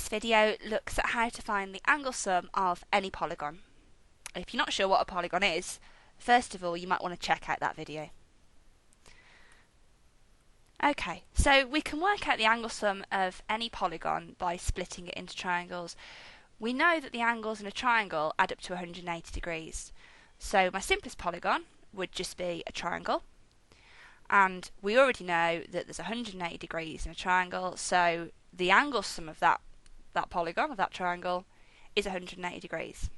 This video looks at how to find the angle sum of any polygon. If you're not sure what a polygon is, first of all you might want to check out that video. Okay, so we can work out the angle sum of any polygon by splitting it into triangles. We know that the angles in a triangle add up to 180 degrees. So my simplest polygon would just be a triangle. And we already know that there's 180 degrees in a triangle, so the angle sum of that polygon, of that triangle, is 180 degrees.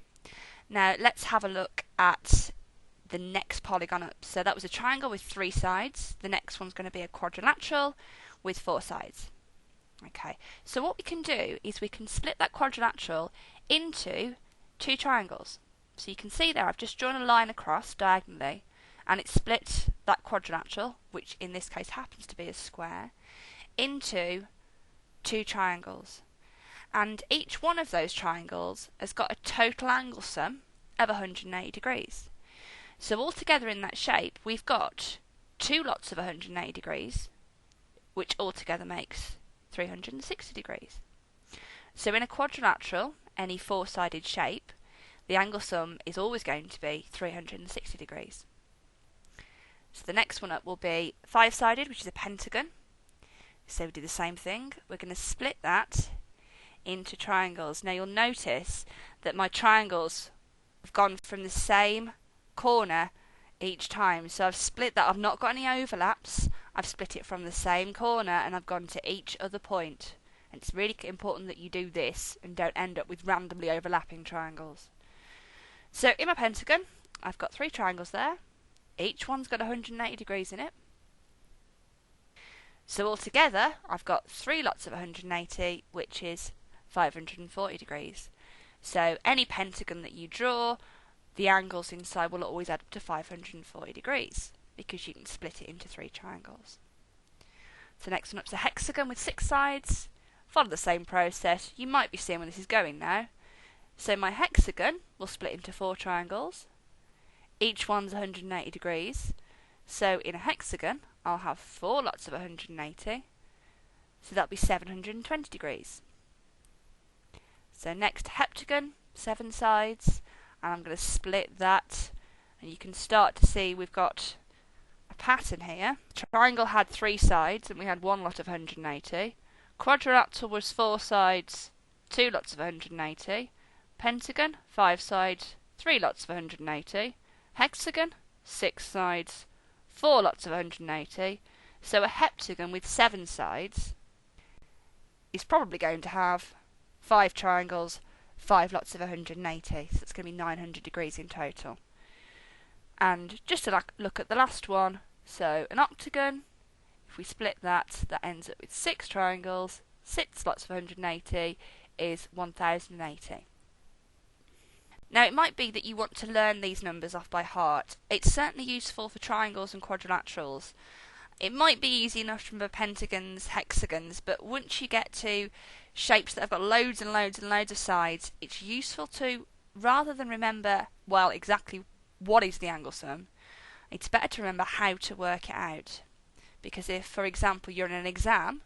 Now let's have a look at the next polygon up. So that was a triangle with 3 sides. The next one's going to be a quadrilateral with 4 sides. Okay, so what we can do is we can split that quadrilateral into 2 triangles. So you can see there I've just drawn a line across diagonally, and it's split that quadrilateral, which in this case happens to be a square, into 2 triangles. And each one of those triangles has got a total angle sum of 180 degrees. So altogether in that shape we've got 2 lots of 180 degrees, which altogether makes 360 degrees. So in a quadrilateral, any 4-sided shape, the angle sum is always going to be 360 degrees. So the next one up will be 5-sided, which is a pentagon. So we do the same thing. We're going to split that into triangles. Now you'll notice that my triangles have gone from the same corner each time. So I've split that. I've not got any overlaps. I've split it from the same corner and I've gone to each other point. And it's really important that you do this and don't end up with randomly overlapping triangles. So in my pentagon, I've got 3 triangles there. Each one's got 180 degrees in it. So altogether, I've got 3 lots of 180, which is 540 degrees. So any pentagon that you draw, the angles inside will always add up to 540 degrees, because you can split it into 3 triangles. So next one up's a hexagon with 6 sides. Follow the same process. You might be seeing where this is going now. So my hexagon will split into 4 triangles. Each one's 180 degrees. So in a hexagon, I'll have 4 lots of 180. So that'll be 720 degrees. So next, heptagon, 7 sides, and I'm going to split that, and you can start to see we've got a pattern here. Triangle had 3 sides, and we had 1 lot of 180. Quadrilateral was 4 sides, 2 lots of 180. Pentagon, 5 sides, 3 lots of 180. Hexagon, 6 sides, 4 lots of 180. So a heptagon with 7 sides is probably going to have 5 triangles, 5 lots of 180. So it's going to be 900 degrees in total. And just to look at the last one, so an octagon, if we split that, that ends up with 6 triangles, 6 lots of 180 is 1080. Now it might be that you want to learn these numbers off by heart. It's certainly useful for triangles and quadrilaterals. It might be easy enough to remember pentagons, hexagons, but once you get to shapes that have got loads and loads and loads of sides, it's useful to, rather than remember, well, exactly what is the angle sum, it's better to remember how to work it out. Because if, for example, you're in an exam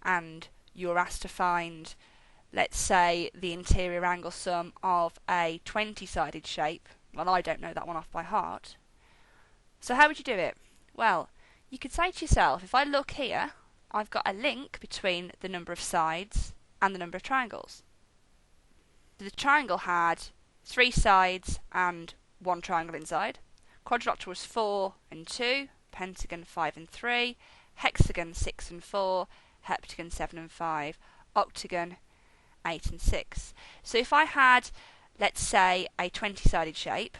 and you're asked to find, let's say, the interior angle sum of a 20-sided shape, well, I don't know that one off by heart. So how would you do it? Well, you could say to yourself, if I look here, I've got a link between the number of sides and the number of triangles. The triangle had 3 sides and 1 triangle inside. Quadrilateral was 4 and 2, pentagon 5 and 3, hexagon 6 and 4, heptagon 7 and 5, octagon 8 and 6. So if I had, let's say, a 20-sided shape,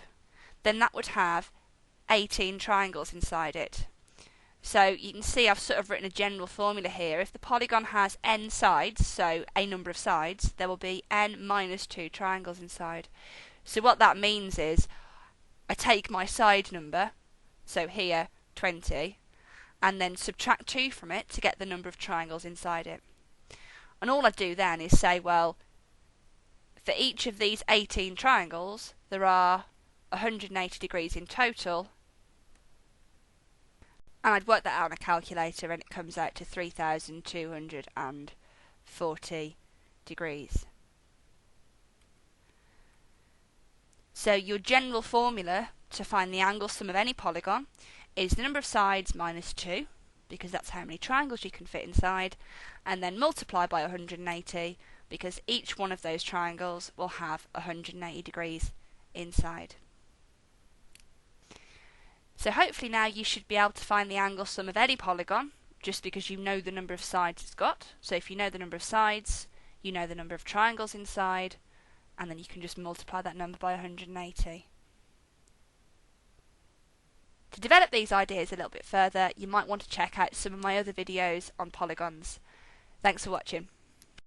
then that would have 18 triangles inside it. So you can see I've sort of written a general formula here. If the polygon has n sides, so a number of sides, there will be n minus 2 triangles inside. So what that means is I take my side number, so here 20, and then subtract 2 from it to get the number of triangles inside it. And all I do then is say, well, for each of these 18 triangles, there are 180 degrees in total, and I'd work that out on a calculator and it comes out to 3,240 degrees. So your general formula to find the angle sum of any polygon is the number of sides minus 2, because that's how many triangles you can fit inside, and then multiply by 180, because each one of those triangles will have 180 degrees inside. So hopefully now you should be able to find the angle sum of any polygon just because you know the number of sides it's got. So if you know the number of sides, you know the number of triangles inside, and then you can just multiply that number by 180. To develop these ideas a little bit further, you might want to check out some of my other videos on polygons. Thanks for watching.